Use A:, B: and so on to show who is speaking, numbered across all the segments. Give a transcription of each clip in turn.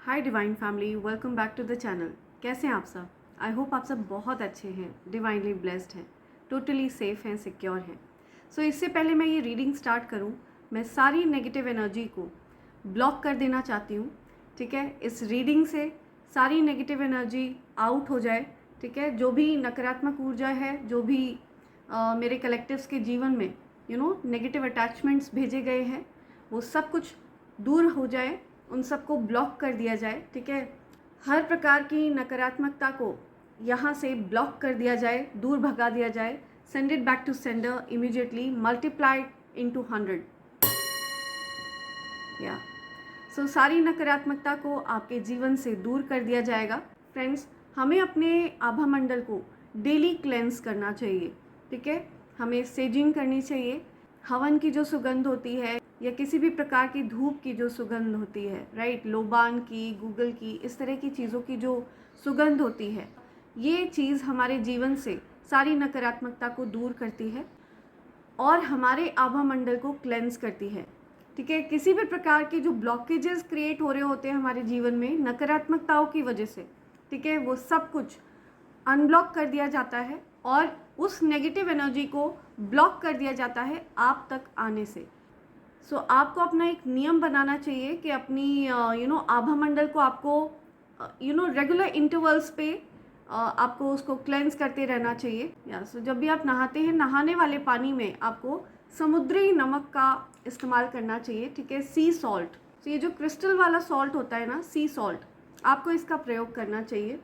A: Hi divine family, welcome back to the channel. कैसे हैं आप सब? आई होप आप सब बहुत अच्छे हैं, डिवाइनली ब्लेस्ड हैं, टोटली सेफ हैं, सिक्योर हैं। सो इससे पहले मैं ये रीडिंग स्टार्ट करूं, मैं सारी नेगेटिव एनर्जी को ब्लॉक कर देना चाहती हूँ। ठीक है, इस रीडिंग से सारी नेगेटिव एनर्जी आउट हो जाए। ठीक है, जो भी नकारात्मक ऊर्जा है, जो भी मेरे कलेक्टिव्स के जीवन में नेगेटिव अटैचमेंट्स भेजे गए हैं, वो सब कुछ दूर हो जाए, उन सबको ब्लॉक कर दिया जाए। ठीक है, हर प्रकार की नकारात्मकता को यहाँ से ब्लॉक कर दिया जाए, दूर भगा दिया जाए। Send it back to sender immediately, multiplied into 100। या सो सारी नकारात्मकता को आपके जीवन से दूर कर दिया जाएगा। फ्रेंड्स, हमें अपने आभा मंडल को डेली क्लेंस करना चाहिए। ठीक है, हमें सेजिंग करनी चाहिए। हवन की जो सुगंध होती है या किसी भी प्रकार की धूप की जो सुगंध होती है, राइट, लोबान की, गूगल की, इस तरह की चीज़ों की जो सुगंध होती है, ये चीज़ हमारे जीवन से सारी नकारात्मकता को दूर करती है और हमारे आभा मंडल को क्लेंस करती है। ठीक है, किसी भी प्रकार के जो ब्लॉकेजेस क्रिएट हो रहे होते हैं हमारे जीवन में नकारात्मकताओं की वजह से, ठीक है, वो सब कुछ अनब्लॉक कर दिया जाता है और उस नेगेटिव एनर्जी को ब्लॉक कर दिया जाता है आप तक आने से। सो आपको अपना एक नियम बनाना चाहिए कि अपनी आभा मंडल को आपको रेगुलर इंटरवल्स पे आपको उसको क्लेंस करते रहना चाहिए। या सो जब भी आप नहाते हैं, नहाने वाले पानी में आपको समुद्री नमक का इस्तेमाल करना चाहिए। ठीक है, सी सॉल्ट। तो ये जो क्रिस्टल वाला सॉल्ट होता है ना, सी सॉल्ट, आपको इसका प्रयोग करना चाहिए।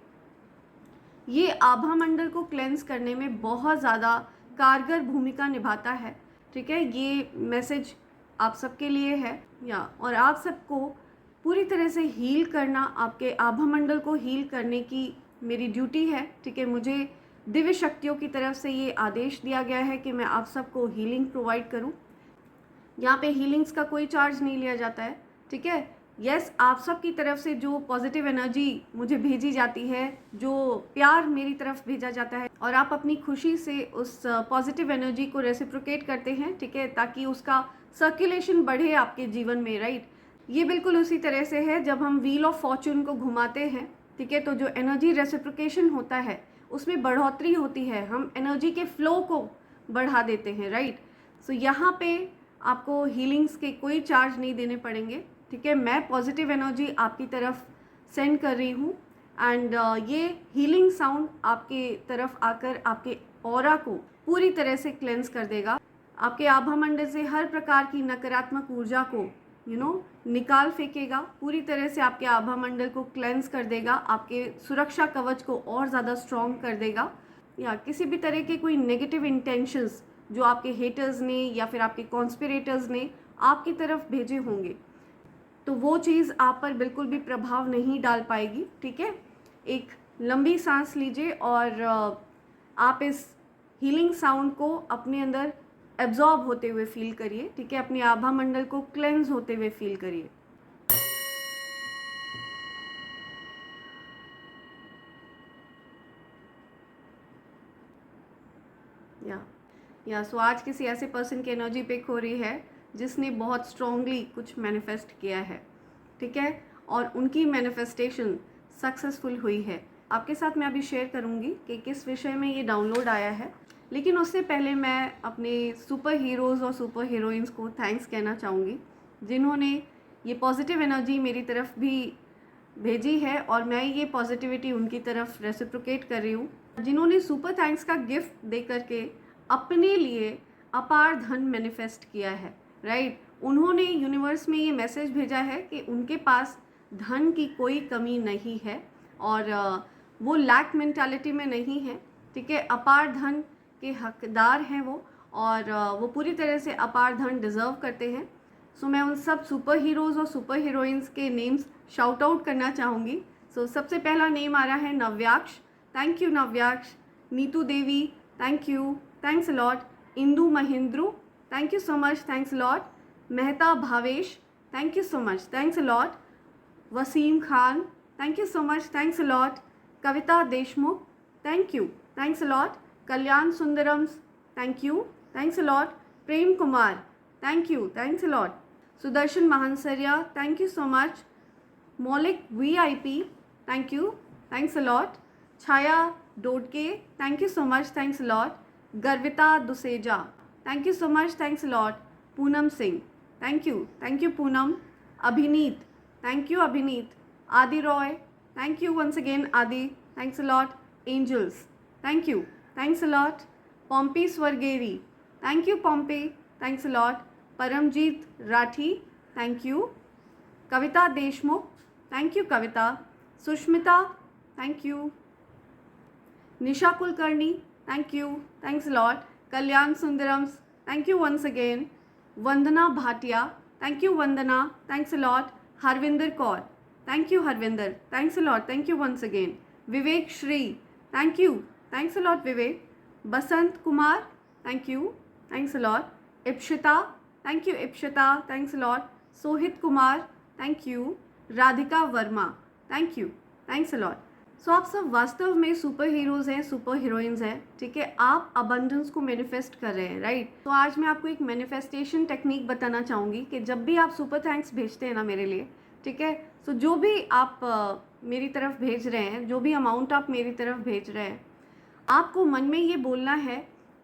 A: ये आभा मंडल को क्लेंस करने में बहुत ज़्यादा कारगर भूमिका निभाता है। ठीक है, ये मैसेज आप सबके लिए है। और आप सबको पूरी तरह से हील करना, आपके आभा मंडल को हील करने की मेरी ड्यूटी है। ठीक है, मुझे दिव्य शक्तियों की तरफ से ये आदेश दिया गया है कि मैं आप सबको हीलिंग प्रोवाइड करूं। यहाँ पे हीलिंग्स का कोई चार्ज नहीं लिया जाता है। ठीक है, यस, आप सब की तरफ से जो पॉजिटिव एनर्जी मुझे भेजी जाती है, जो प्यार मेरी तरफ भेजा जाता है, और आप अपनी खुशी से उस पॉजिटिव एनर्जी को रेसिप्रोकेट करते हैं। ठीक है, ताकि उसका सर्कुलेशन बढ़े आपके जीवन में, राइट। ये बिल्कुल उसी तरह से है जब हम व्हील ऑफ फॉर्चून को घुमाते हैं। ठीक है, तो जो एनर्जी रेसिप्रोकेशन होता है उसमें बढ़ोतरी होती है, हम एनर्जी के फ्लो को बढ़ा देते हैं, राइट। सो यहाँ पे आपको हीलिंग्स के कोई चार्ज नहीं देने पड़ेंगे। ठीक है, मैं पॉजिटिव एनर्जी आपकी तरफ सेंड कर रही हूँ एंड ये हीलिंग साउंड आपके तरफ आकर आपके ऑरा को पूरी तरह से क्लेंस कर देगा। आपके आभा मंडल से हर प्रकार की नकारात्मक ऊर्जा को निकाल फेंकेगा, पूरी तरह से आपके आभा मंडल को क्लेंस कर देगा, आपके सुरक्षा कवच को और ज़्यादा स्ट्रॉन्ग कर देगा। या किसी भी तरह के कोई नेगेटिव इंटेंशंस जो आपके हेटर्स ने या फिर आपके कॉन्स्पिरेटर्स ने आपकी तरफ भेजे होंगे, तो वो चीज़ आप पर बिल्कुल भी प्रभाव नहीं डाल पाएगी। ठीक है, एक लंबी सांस लीजिए और आप इस हीलिंग साउंड को अपने अंदर एब्जॉर्ब होते हुए फील करिए। ठीक है, अपने आभा मंडल को क्लेंस होते हुए फील करिए। सो आज किसी ऐसे पर्सन की एनर्जी पिक हो रही है जिसने बहुत स्ट्रांगली कुछ मैनिफेस्ट किया है। ठीक है, और उनकी मैनिफेस्टेशन सक्सेसफुल हुई है। आपके साथ मैं अभी शेयर करूंगी कि किस विषय में ये डाउनलोड आया है, लेकिन उससे पहले मैं अपने सुपर हीरोज़ और सुपर हीरोइंस को थैंक्स कहना चाहूँगी, जिन्होंने ये पॉजिटिव एनर्जी मेरी तरफ भी भेजी है और मैं ये पॉजिटिविटी उनकी तरफ रेसिप्रोकेट कर रही हूँ, जिन्होंने सुपर थैंक्स का गिफ्ट दे करके अपने लिए अपार धन मैनिफेस्ट किया है, राइट। उन्होंने यूनिवर्स में ये मैसेज भेजा है कि उनके पास धन की कोई कमी नहीं है और वो लैक मेंटालिटी में नहीं है। ठीक है, अपार धन के हकदार हैं वो, और वो पूरी तरह से अपार धन डिज़र्व करते हैं। सो मैं उन सब सुपर हीरोज़ और सुपर हीरोइंस के नेम्स शाउट आउट करना चाहूँगी। सो सबसे पहला नेम आ रहा है Navyaksh. Thank you Navyaksh. Neetu Devi, thank you, thanks a lot. Indu Mahendru, thank you so much, thanks a lot. Mehta Bhavesh, thank you so much, thanks a lot. Wasim Khan, thank you so much, thanks a lot. Kavita Deshmukh, thank you, thanks a lot. Kalyan Sundarams, thank you, thanks a lot. Prem Kumar, thank you, thanks a lot. Sudarshan Mahansaria, thank you so much. Maulik VIP, thank you, thanks a lot. Chaya Dodke, thank you so much, thanks a lot. Garvita Duseja, thank you so much, thanks a lot. Poonam Singh, thank you Poonam. Abhineet, thank you Abhineet. Adi Roy, thank you once again Adi, thanks a lot. Angels, thank you, thanks a lot. Pompey Swargeri, thank you Pompey, thanks a lot. Paramjeet Rathi, thank you. Kavita Deshmukh, thank you Kavita. Sushmita, thank you. Nisha Kulkarni, thank you, thanks a lot. Kalyan Sundarams, thank you once again. Vandana Bhatia, thank you Vandana, thanks a lot. Harvinder Kaur, thank you Harvinder, thanks a lot, thank you once again. Vivek Shri, thank you, thanks a lot Vivek. Basant Kumar, thank you, thanks a lot. Ipshita, thank you Ipshita, thanks a lot. Sohit Kumar, thank you. Radhika Verma, thank you, thanks a lot. So आप सब वास्तव में super heroes हैं, super heroines हैं, ठीक है. आप abundance को मैनिफेस्ट कर रहे हैं, राइट. तो आज मैं आपको एक मैनिफेस्टेशन टेक्निक बताना चाहूँगी कि जब भी आप सुपर थैंक्स भेजते हैं ना मेरे लिए, ठीक है, तो जो भी आप मेरी तरफ भेज रहे हैं, जो भी अमाउंट आप मेरी तरफ भेज रहे हैं, आपको मन में ये बोलना है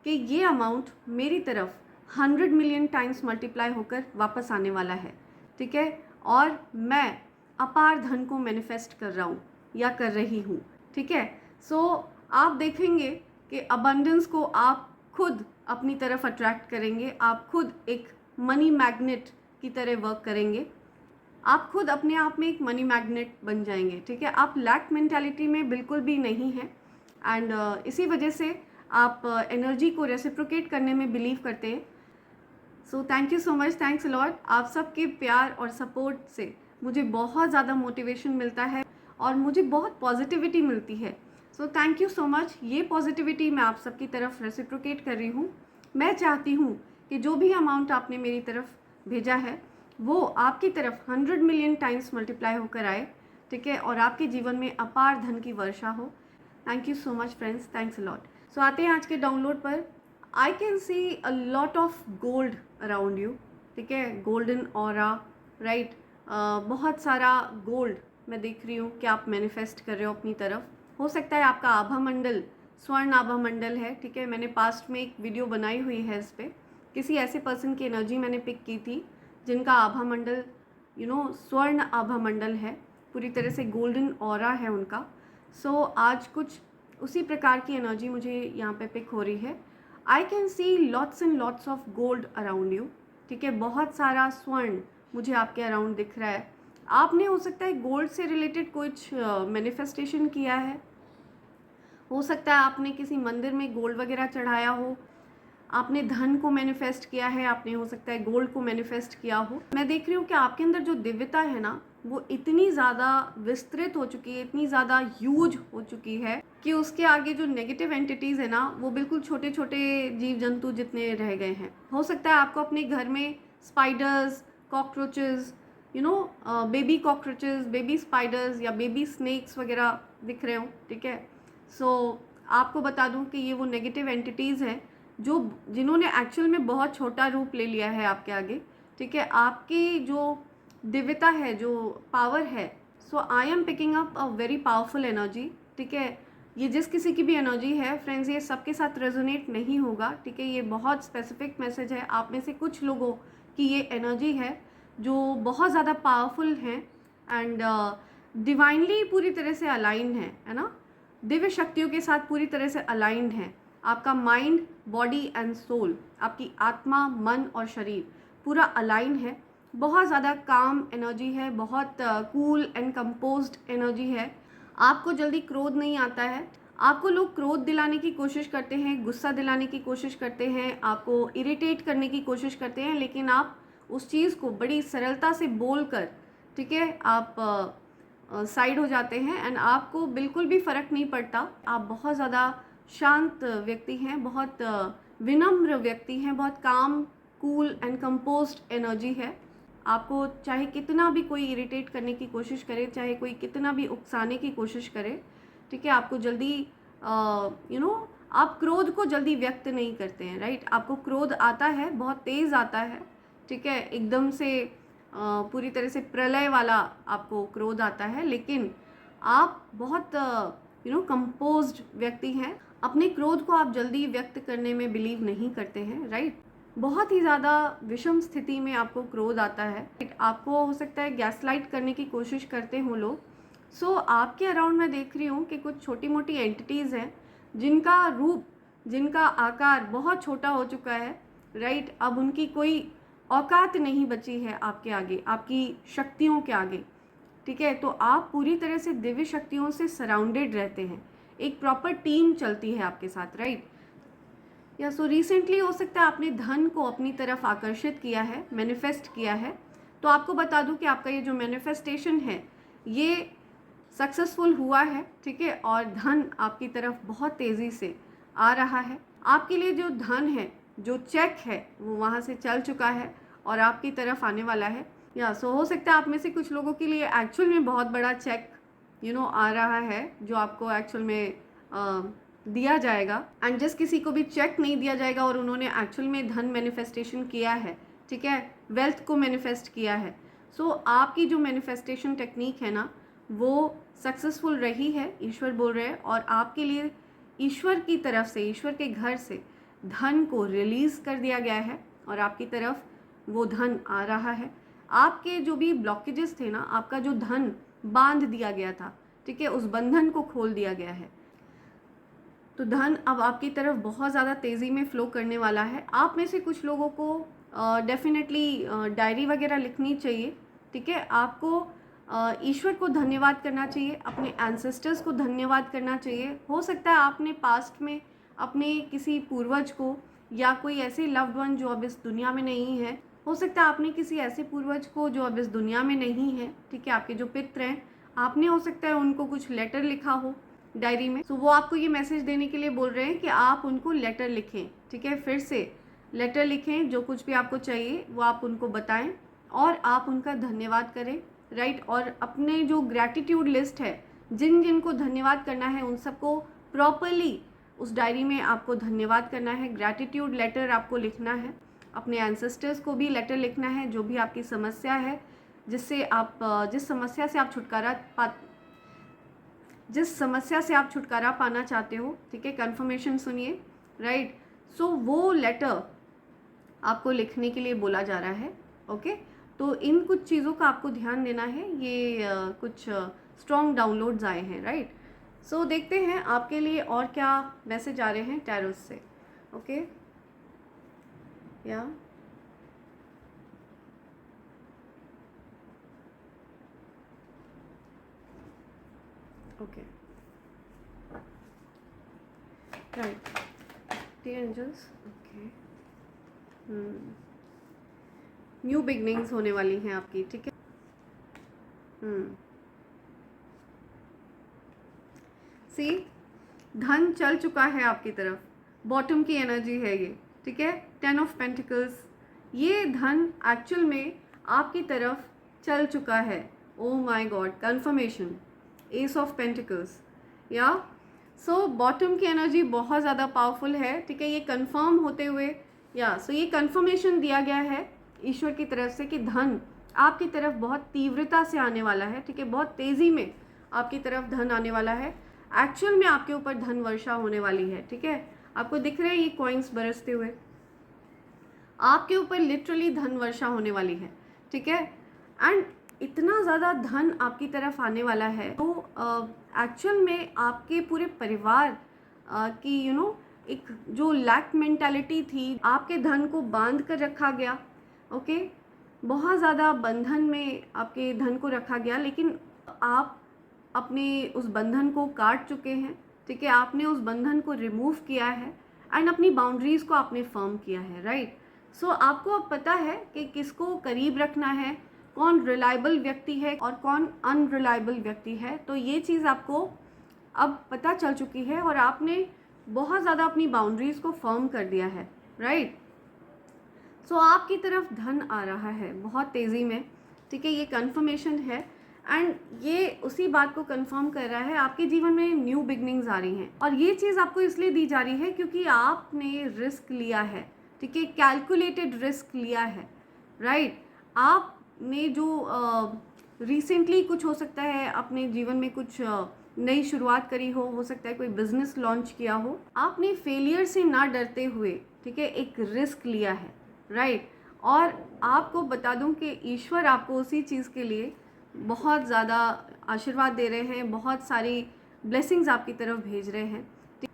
A: कि ये अमाउंट मेरी तरफ 100 मिलियन टाइम्स मल्टीप्लाई होकर वापस आने वाला है, ठीक है. और मैं अपार धन को मैनिफेस्ट कर रहा हूँ या कर रही हूँ, ठीक है. सो आप देखेंगे कि अबंडेंस को आप खुद अपनी तरफ अट्रैक्ट करेंगे. आप खुद एक मनी मैग्नेट की तरह वर्क करेंगे. आप खुद अपने आप में एक मनी मैग्नेट बन जाएंगे, ठीक है. आप लैक मेंटालिटी में बिल्कुल भी नहीं हैं एंड इसी वजह से आप एनर्जी को रेसिप्रोकेट करने में बिलीव करते हैं. So thank you so much, thanks a lot. आप सबके प्यार और सपोर्ट से मुझे बहुत ज़्यादा मोटिवेशन मिलता है और मुझे बहुत पॉजिटिविटी मिलती है. So thank you so much. ये पॉजिटिविटी मैं आप सबकी तरफ रेसिप्रोकेट कर रही हूँ. मैं चाहती हूँ कि जो भी अमाउंट आपने मेरी तरफ भेजा है वो आपकी तरफ 100 मिलियन टाइम्स मल्टीप्लाई होकर आए, ठीक है, और आपके जीवन में अपार धन की वर्षा हो. Thank you so much friends, thanks a lot. So आते हैं आज के डाउनलोड पर. I can see a lot of gold around you, ठीक है. Golden aura, right. बहुत सारा गोल्ड मैं देख रही हूँ कि आप मैनिफेस्ट कर रहे हो अपनी तरफ. हो सकता है आपका आभा मंडल स्वर्ण आभा मंडल है, ठीक है. मैंने पास्ट में एक वीडियो बनाई हुई है इस पर. किसी ऐसे पर्सन की एनर्जी मैंने पिक की थी जिनका आभा मंडल स्वर्ण आभा मंडल है, पूरी तरह से गोल्डन ऑरा है उनका. सो आज कुछ उसी प्रकार की एनर्जी मुझे यहाँ पे पिक हो रही है. आई can C lots and lots of gold around you, ठीक है. बहुत सारा स्वर्ण मुझे आपके अराउंड दिख रहा है. आपने हो सकता है गोल्ड से रिलेटेड कुछ मैनिफेस्टेशन किया है. हो सकता है आपने किसी मंदिर में गोल्ड वगैरह चढ़ाया हो. आपने धन को मैनिफेस्ट किया है, आपने हो सकता है गोल्ड को मैनिफेस्ट किया हो. मैं देख रही हूँ कि आपके अंदर जो दिव्यता है ना वो इतनी ज़्यादा विस्तृत हो चुकी है, इतनी ज़्यादा ह्यूज हो चुकी है कि उसके आगे जो नेगेटिव एंटिटीज़ है ना वो बिल्कुल छोटे छोटे जीव जंतु जितने रह गए हैं. हो सकता है आपको अपने घर में spiders, cockroaches, baby cockroaches, baby spiders या बेबी स्नेक्स वगैरह दिख रहे हो, ठीक है. सो आपको बता दूं कि ये वो नेगेटिव एंटिटीज़ हैं जिन्होंने एक्चुअल में बहुत छोटा रूप ले लिया है आपके आगे, ठीक है. आपकी जो दिव्यता है, जो पावर है, so I am picking up a very powerful energy, ठीक है. ये जिस किसी की भी एनर्जी है फ्रेंड्स, ये सबके साथ रेजोनेट नहीं होगा, ठीक है. ये बहुत स्पेसिफिक मैसेज है. आप में से कुछ लोगों की ये एनर्जी है जो बहुत ज़्यादा पावरफुल हैं एंड डिवाइनली पूरी तरह से अलाइंड है ना. दिव्य शक्तियों के साथ पूरी तरह से अलाइंड है. आपका माइंड, बॉडी एंड सोल, आपकी आत्मा, मन और शरीर पूरा अलाइन है. बहुत ज़्यादा काम एनर्जी है, बहुत कूल एंड कंपोज्ड एनर्जी है. आपको जल्दी क्रोध नहीं आता है. आपको लोग क्रोध दिलाने की कोशिश करते हैं, गुस्सा दिलाने की कोशिश करते हैं, आपको इरिटेट करने की कोशिश करते हैं, लेकिन आप उस चीज़ को बड़ी सरलता से बोलकर, ठीक है, आप साइड हो जाते हैं एंड आपको बिल्कुल भी फ़र्क नहीं पड़ता. आप बहुत ज़्यादा शांत व्यक्ति हैं, बहुत विनम्र व्यक्ति हैं, बहुत काम, कूल एंड कंपोज्ड एनर्जी है. आपको चाहे कितना भी कोई इरिटेट करने की कोशिश करे, चाहे कोई कितना भी उकसाने की कोशिश करे, ठीक है, आपको जल्दी आप क्रोध को जल्दी व्यक्त नहीं करते हैं, राइट. आपको क्रोध आता है, बहुत तेज़ आता है, ठीक है, एकदम से पूरी तरह से प्रलय वाला आपको क्रोध आता है, लेकिन आप बहुत कंपोज्ड व्यक्ति हैं। अपने क्रोध को आप जल्दी व्यक्त करने में बिलीव नहीं करते हैं, राइट। बहुत ही ज़्यादा विषम स्थिति में आपको क्रोध आता है। आपको हो सकता है गैसलाइट करने की कोशिश करते हो लोग। सो आपके अराउंड मैं देख रही हूँ कि कुछ छोटी मोटी एंटिटीज़ हैं जिनका रूप, जिनका आकार बहुत छोटा हो चुका है, राइट। अब उनकी कोई औकात नहीं बची है आपके आगे, आपकी शक्तियों के आगे, ठीक है। तो आप पूरी तरह से दिव्य शक्तियों से सराउंडेड रहते हैं, एक प्रॉपर टीम चलती है आपके साथ, राइट। या सो रिसेंटली हो सकता है आपने धन को अपनी तरफ आकर्षित किया है, मैनिफेस्ट किया है। तो आपको बता दूं कि आपका ये जो मैनिफेस्टेशन है ये सक्सेसफुल हुआ है, ठीक है। और धन आपकी तरफ बहुत तेज़ी से आ रहा है। आपके लिए जो धन है, जो चेक है, वो वहाँ से चल चुका है और आपकी तरफ आने वाला है। या सो हो सकता है आप में से कुछ लोगों के लिए एक्चुअल में बहुत बड़ा चेक आ रहा है जो आपको एक्चुअल में दिया जाएगा। एंड जिस किसी को भी चेक नहीं दिया जाएगा और उन्होंने एक्चुअल में धन मैनिफेस्टेशन किया है, ठीक है, वेल्थ को मैनिफेस्ट किया है, सो आपकी जो मैनिफेस्टेशन टेक्निक है ना वो सक्सेसफुल रही है, ईश्वर बोल रहे हैं। और आपके लिए ईश्वर की तरफ से, ईश्वर के घर से धन को रिलीज़ कर दिया गया है और आपकी तरफ वो धन आ रहा है। आपके जो भी ब्लॉकेजेस थे ना, आपका जो धन बांध दिया गया था, ठीक है, उस बंधन को खोल दिया गया है। तो धन अब आपकी तरफ बहुत ज़्यादा तेज़ी में फ़्लो करने वाला है। आप में से कुछ लोगों को डेफिनेटली डायरी वगैरह लिखनी चाहिए, ठीक है। आपको ईश्वर को धन्यवाद करना चाहिए, अपने एंसेस्टर्स को धन्यवाद करना चाहिए। हो सकता है आपने पास्ट में अपने किसी पूर्वज को या कोई ऐसे लव्ड वन जो अब इस दुनिया में नहीं है, हो सकता है आपने किसी ऐसे पूर्वज को जो अब इस दुनिया में नहीं है, ठीक है, आपके जो पितृ हैं, आपने हो सकता है उनको कुछ लेटर लिखा हो डायरी में। तो वो आपको ये मैसेज देने के लिए बोल रहे हैं कि आप उनको लेटर लिखें, ठीक है, फिर से लेटर लिखें, जो कुछ भी आपको चाहिए वो आप उनको बताएं और आप उनका धन्यवाद करें, राइट। और अपने जो ग्रैटिट्यूड लिस्ट है, जिन जिन को धन्यवाद करना है उन सबको प्रॉपरली उस डायरी में आपको धन्यवाद करना है। ग्रैटिट्यूड लेटर आपको लिखना है, अपने एंसेस्टर्स को भी लेटर लिखना है, जो भी आपकी समस्या है, जिससे आप जिस समस्या से आप छुटकारा पाना चाहते हो, ठीक है, कन्फर्मेशन सुनिए, राइट। सो वो लेटर आपको लिखने के लिए बोला जा रहा है, ओके। तो इन कुछ चीज़ों का आपको ध्यान देना है। ये कुछ स्ट्रॉन्ग डाउनलोड्स आए हैं, राइट। सो देखते हैं आपके लिए और क्या मैसेज आ रहे हैं टैरोस से, ओके। या okay, right, the angels, okay. New beginnings होने वाली हैं आपकी, ठीक है। सी, धन चल चुका है आपकी तरफ, बॉटम की एनर्जी है ये, ठीक है। 10 ऑफ पेंटिकल्स, ये धन एक्चुअल में आपकी तरफ चल चुका है। ओ my God, confirmation, S of pentacles, या सो बॉटम की एनर्जी बहुत ज़्यादा पावरफुल है, ठीक है। ये कंफर्म होते हुए, या सो ये कंफर्मेशन दिया गया है ईश्वर की तरफ से कि धन आपकी तरफ बहुत तीव्रता से आने वाला है, ठीक है, बहुत तेज़ी में आपकी तरफ धन आने वाला है। एक्चुअल में आपके ऊपर धन वर्षा होने वाली है, ठीक है। आपको दिख रहे हैं ये कॉइन्स बरसते हुए, आपके ऊपर लिटरली धन वर्षा होने वाली है, ठीक है। एंड इतना ज़्यादा धन आपकी तरफ आने वाला है, तो एक्चुअल में आपके पूरे परिवार की एक जो लैक मेंटालिटी थी, आपके धन को बांध कर रखा गया, ओके। बहुत ज़्यादा बंधन में आपके धन को रखा गया, लेकिन आप अपने उस बंधन को काट चुके हैं, ठीक है। आपने उस बंधन को रिमूव किया है एंड अपनी बाउंड्रीज़ को आपने फर्म किया है, राइट। सो आपको अब पता है कि किसको करीब रखना है, कौन रिलायबल व्यक्ति है और कौन अनरिलायबल व्यक्ति है। तो ये चीज़ आपको अब पता चल चुकी है और आपने बहुत ज़्यादा अपनी बाउंड्रीज़ को फर्म कर दिया है, राइट। सो आपकी तरफ धन आ रहा है बहुत तेज़ी में, ठीक है, ये कंफर्मेशन है। एंड ये उसी बात को कंफर्म कर रहा है, आपके जीवन में न्यू बिगनिंग्स आ रही हैं और ये चीज़ आपको इसलिए दी जा रही है क्योंकि आपने रिस्क लिया है, ठीक है, कैलकुलेटेड रिस्क लिया है, राइट। आप आपने जो रिसेंटली कुछ हो सकता है अपने जीवन में कुछ नई शुरुआत करी हो सकता है कोई बिजनेस लॉन्च किया हो, आपने फेलियर से ना डरते हुए, ठीक है, एक रिस्क लिया है, राइट। और आपको बता दूं कि ईश्वर आपको उसी चीज़ के लिए बहुत ज़्यादा आशीर्वाद दे रहे हैं, बहुत सारी ब्लेसिंग्स आपकी तरफ भेज रहे हैं।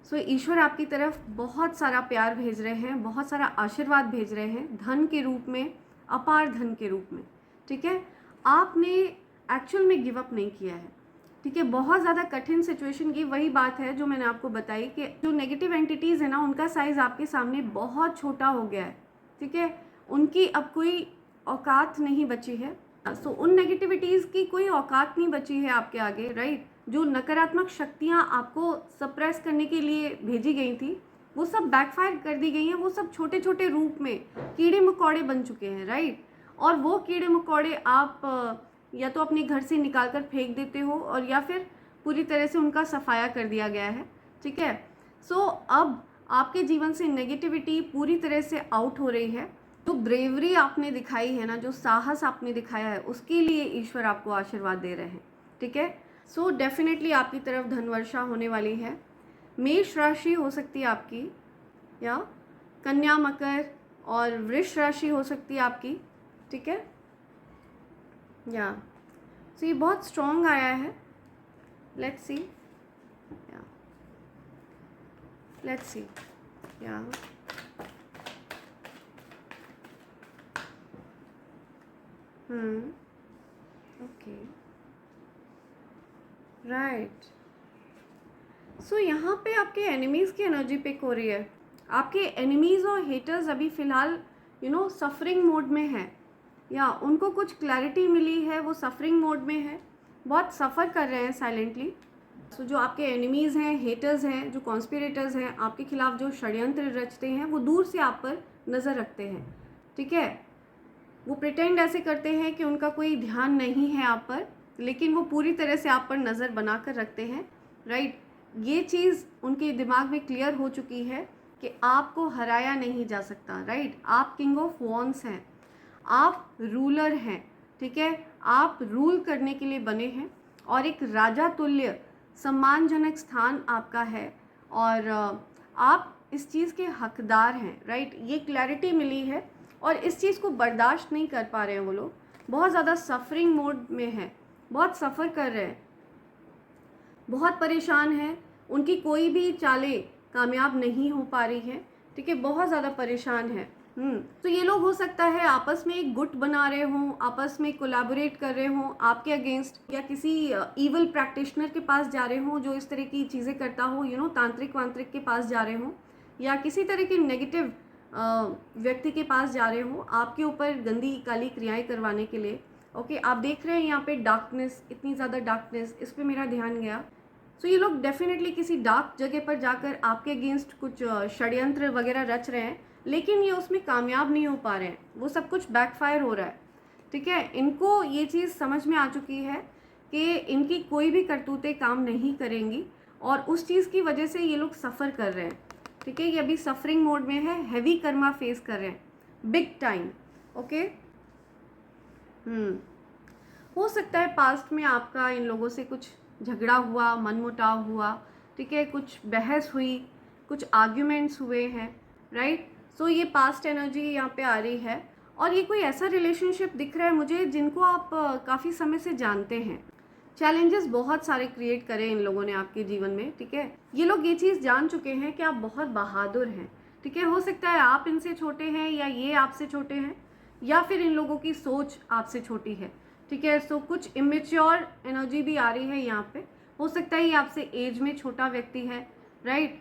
A: सो ईश्वर आपकी तरफ बहुत सारा प्यार भेज रहे हैं, बहुत सारा आशीर्वाद भेज रहे हैं, धन के रूप में, अपार धन के रूप में, ठीक है। आपने एक्चुअल में गिव अप नहीं किया है, ठीक है। बहुत ज़्यादा कठिन सिचुएशन की वही बात है जो मैंने आपको बताई कि जो नेगेटिव एंटिटीज़ है ना, उनका साइज़ आपके सामने बहुत छोटा हो गया है, ठीक है। उनकी अब कोई औकात नहीं बची है। सो उन नेगेटिविटीज़ की कोई औकात नहीं बची है आपके आगे, राइट। जो नकारात्मक शक्तियाँ आपको सप्रेस करने के लिए भेजी गई थी, वो सब बैकफायर कर दी गई हैं। वो सब छोटे छोटे रूप में कीड़े मकोड़े बन चुके हैं, राइट। और वो कीड़े मकोड़े आप या तो अपने घर से निकाल कर फेंक देते हो, और या फिर पूरी तरह से उनका सफाया कर दिया गया है, ठीक है। सो अब आपके जीवन से नेगेटिविटी पूरी तरह से आउट हो रही है। जो ब्रेवरी आपने दिखाई है ना, जो साहस आपने दिखाया है, उसके लिए ईश्वर आपको आशीर्वाद दे रहे हैं, ठीक है। सो डेफिनेटली आपकी तरफ धन वर्षा होने वाली है। मेष राशि हो सकती है आपकी, या कन्या, मकर और वृष राशि हो सकती है आपकी, ठीक है। या सो ये बहुत स्ट्रॉन्ग आया है। लेट्स सी, या लेट्स सी, या ओके, राइट। सो यहाँ पे आपके एनिमीज़ की एनर्जी पिक हो रही है। आपके एनिमीज़ और हेटर्स अभी फ़िलहाल सफरिंग मोड में है, या उनको कुछ क्लैरिटी मिली है, वो सफरिंग मोड में है, बहुत सफ़र कर रहे हैं साइलेंटली। सो जो आपके एनिमीज़ हैं, हेटर्स हैं, जो कॉन्स्पिरेटर्स हैं, आपके खिलाफ जो षड्यंत्र रचते हैं, वो दूर से आप पर नज़र रखते हैं, ठीक है। वो प्रिटेंड ऐसे करते हैं कि उनका कोई ध्यान नहीं है आप पर, लेकिन वो पूरी तरह से आप पर नज़र बना कर रखते हैं, राइट। ये चीज़ उनके दिमाग में क्लियर हो चुकी है कि आपको हराया नहीं जा सकता, राइट। आप किंग ऑफ वॉन्ड्स हैं, आप रूलर हैं, ठीक है। आप रूल करने के लिए बने हैं, और एक राजा तुल्य सम्मानजनक स्थान आपका है, और आप इस चीज़ के हकदार हैं, राइट। ये क्लैरिटी मिली है, और इस चीज़ को बर्दाश्त नहीं कर पा रहे हैं वो लोग। बहुत ज़्यादा सफरिंग मोड में हैं, बहुत सफ़र कर रहे हैं, बहुत परेशान हैं। उनकी कोई भी चालें कामयाब नहीं हो पा रही है, ठीक है। बहुत ज़्यादा परेशान है। तो ये लोग हो सकता है आपस में एक गुट बना रहे हों, आपस में कोलैबोरेट कर रहे हों आपके अगेंस्ट, या किसी ईवल प्रैक्टिशनर के पास जा रहे हों जो इस तरह की चीज़ें करता हो, तांत्रिक वांत्रिक के पास जा रहे हों, या किसी तरह के नेगेटिव व्यक्ति के पास जा रहे हो आपके ऊपर गंदी काली क्रियाएं करवाने के लिए। ओके, आप देख रहे हैं यहाँ पे डार्कनेस, इतनी ज़्यादा डार्कनेस, इस पे मेरा ध्यान गया। सो ये लोग डेफिनेटली किसी डार्क जगह पर जाकर आपके अगेंस्ट कुछ षड्यंत्र वगैरह रच रहे हैं, लेकिन ये उसमें कामयाब नहीं हो पा रहे हैं, वो सब कुछ बैकफायर हो रहा है, ठीक है। इनको ये चीज़ समझ में आ चुकी है कि इनकी कोई भी करतूतें काम नहीं करेंगी, और उस चीज़ की वजह से ये लोग सफ़र कर रहे हैं, ठीक है। ये अभी सफरिंग मोड में है, हैवी कर्मा फेस कर रहे हैं, बिग टाइम। ओके, हो सकता है पास्ट में आपका इन लोगों से कुछ झगड़ा हुआ, मनमुटाव हुआ, ठीक है, कुछ बहस हुई, कुछ आर्ग्यूमेंट्स हुए हैं, राइट। सो ये पास्ट एनर्जी यहाँ पे आ रही है, और ये कोई ऐसा रिलेशनशिप दिख रहा है मुझे जिनको आप काफ़ी समय से जानते हैं। चैलेंजेस बहुत सारे क्रिएट करे इन लोगों ने आपके जीवन में, ठीक है। ये लोग ये चीज़ जान चुके हैं कि आप बहुत बहादुर हैं, ठीक है। हो सकता है आप इनसे छोटे हैं, या ये आपसे छोटे हैं, या फिर इन लोगों की सोच आपसे छोटी है, ठीक है। सो कुछ इमेच्योर एनर्जी भी आ रही है यहाँ पे। हो सकता है ये आपसे एज में छोटा व्यक्ति है, राइट,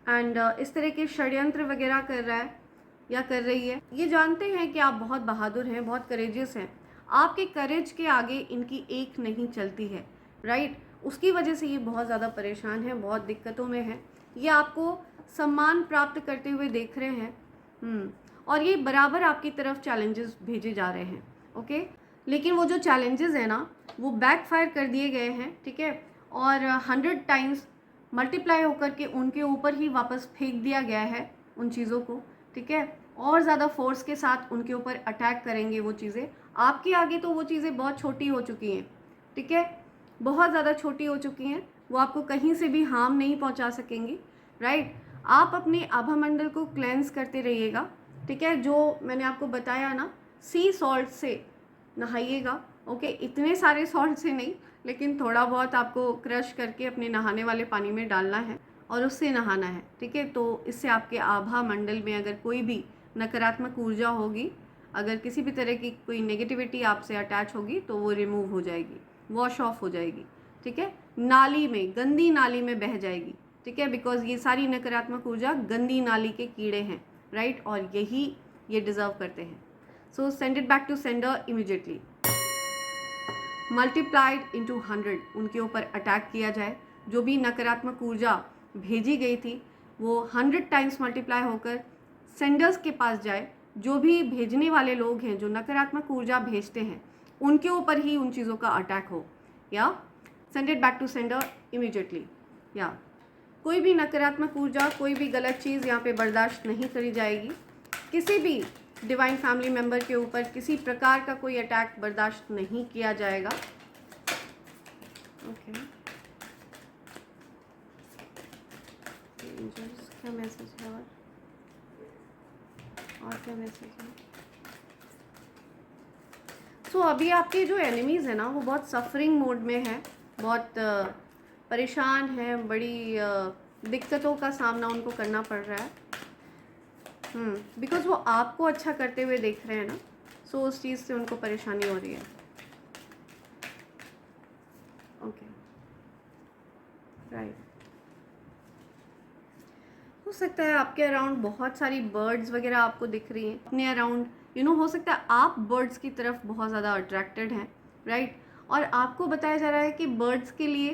A: एंड इस तरह के षड्यंत्र वगैरह कर रहा है या कर रही है। ये जानते हैं कि आप बहुत बहादुर हैं, बहुत करेजियस हैं, आपके करेज के आगे इनकी एक नहीं चलती है, राइट। उसकी वजह से ये बहुत ज़्यादा परेशान है, बहुत दिक्कतों में है। ये आपको सम्मान प्राप्त करते हुए देख रहे हैं, और ये बराबर आपकी तरफ चैलेंजेस भेजे जा रहे हैं, ओके। लेकिन वो जो चैलेंजेस हैं ना, वो बैकफायर कर दिए गए हैं, ठीक है, और 100 टाइम्स मल्टीप्लाई होकर के उनके ऊपर ही वापस फेंक दिया गया है उन चीज़ों को, ठीक है। और ज़्यादा फोर्स के साथ उनके ऊपर अटैक करेंगे वो चीज़ें, आपके आगे तो वो चीज़ें बहुत छोटी हो चुकी हैं, ठीक है, बहुत ज़्यादा छोटी हो चुकी हैं, वो आपको कहीं से भी हार्म नहीं पहुंचा सकेंगी, राइट। आप अपने आभा मंडल को क्लेंस करते रहिएगा, ठीक है। जो मैंने आपको बताया ना, सी सॉल्ट से नहाइएगा, ओके। इतने सारे सॉल्ट से नहीं, लेकिन थोड़ा बहुत आपको क्रश करके अपने नहाने वाले पानी में डालना है और उससे नहाना है, ठीक है। तो इससे आपके आभा मंडल में अगर कोई भी नकारात्मक ऊर्जा होगी, अगर किसी भी तरह की कोई नेगेटिविटी आपसे अटैच होगी, तो वो रिमूव हो जाएगी, वॉश ऑफ हो जाएगी, ठीक है। नाली में, गंदी नाली में बह जाएगी, ठीक है, बिकॉज ये सारी नकारात्मक ऊर्जा गंदी नाली के कीड़े हैं, राइट, और यही ये डिजर्व करते हैं। So send it back to sender immediately, multiplied into 100 उनके ऊपर अटैक किया जाए। जो भी नकारात्मक ऊर्जा भेजी गई थी वो 100 टाइम्स मल्टीप्लाई होकर सेंडर्स के पास जाए। जो भी भेजने वाले लोग हैं, जो नकारात्मक ऊर्जा भेजते हैं, उनके ऊपर ही उन चीज़ों का अटैक हो, या send it back to sender immediately. या कोई भी नकारात्मक ऊर्जा, कोई भी गलत चीज़ यहाँ पे बर्दाश्त नहीं करी जाएगी। किसी भी डिवाइन फैमिली मेम्बर के ऊपर किसी प्रकार का कोई अटैक बर्दाश्त नहीं किया जाएगा, ओके। एंजल्स क्या मैसेज है और क्या मैसेज है? सो अभी आपके जो एनिमीज़ हैं ना, वो बहुत सफरिंग मोड में है, बहुत परेशान है, बड़ी दिक्कतों का सामना उनको करना पड़ रहा है, बिकॉज वो आपको अच्छा करते हुए देख रहे हैं ना, सो उस चीज़ से उनको परेशानी हो रही है, ओके, राइट। हो सकता है आपके अराउंड बहुत सारी बर्ड्स वगैरह आपको दिख रही हैं अपने अराउंड, हो सकता है आप बर्ड्स की तरफ बहुत ज़्यादा अट्रैक्टेड हैं, राइट। और आपको बताया जा रहा है कि बर्ड्स के लिए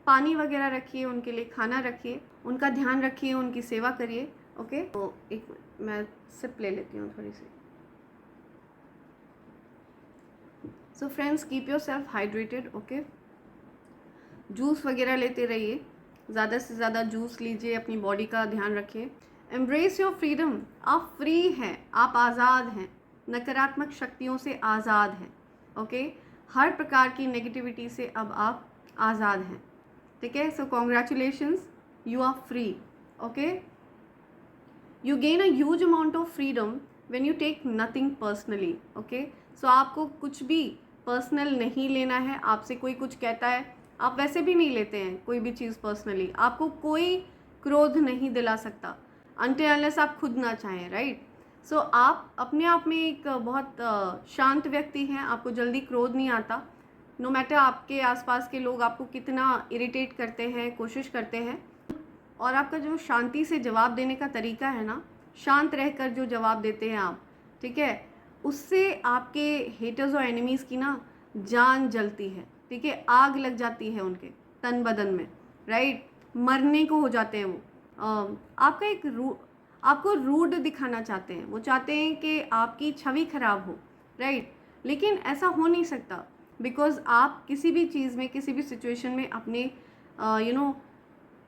A: पानी वगैरह रखिए, उनके लिए खाना रखिए, उनका ध्यान रखिए, उनकी सेवा करिए, ओके। तो एक मैं सिप ले लेती हूँ थोड़ी सी। So friends, keep yourself hydrated, okay. Juice वगैरह लेते रहिए, ज़्यादा से ज़्यादा जूस लीजिए, अपनी बॉडी का ध्यान रखिए। एम्ब्रेस योर फ्रीडम, आप फ्री हैं, आप आज़ाद हैं, नकारात्मक शक्तियों से आज़ाद हैं, ओके। हर प्रकार की नेगेटिविटी से अब आप आज़ाद हैं, ठीक है। So congratulations, you are free, okay. You gain a huge amount of freedom when you take nothing personally, okay. So आपको कुछ भी पर्सनल नहीं लेना है। आपसे कोई कुछ कहता है, आप वैसे भी नहीं लेते हैं कोई भी चीज़ पर्सनली। आपको कोई क्रोध नहीं दिला सकता अनटिल अनलेस आप खुद ना चाहें, राइट। सो आप अपने आप में एक बहुत शांत व्यक्ति हैं, आपको जल्दी क्रोध नहीं आता। नो मैटर आपके आसपास के लोग आपको कितना इरिटेट करते हैं, कोशिश करते हैं, और आपका जो शांति से जवाब देने का तरीका है ना, शांत रहकर जो जवाब देते हैं आप, ठीक है, उससे आपके हेटर्स और एनिमीज़ की ना जान जलती है, ठीक है, आग लग जाती है उनके तन बदन में, राइट, मरने को हो जाते हैं वो। आपका आपको रूड दिखाना चाहते हैं, वो चाहते हैं कि आपकी छवि खराब हो, राइट, लेकिन ऐसा हो नहीं सकता, बिकॉज आप किसी भी चीज़ में, किसी भी सिचुएशन में अपने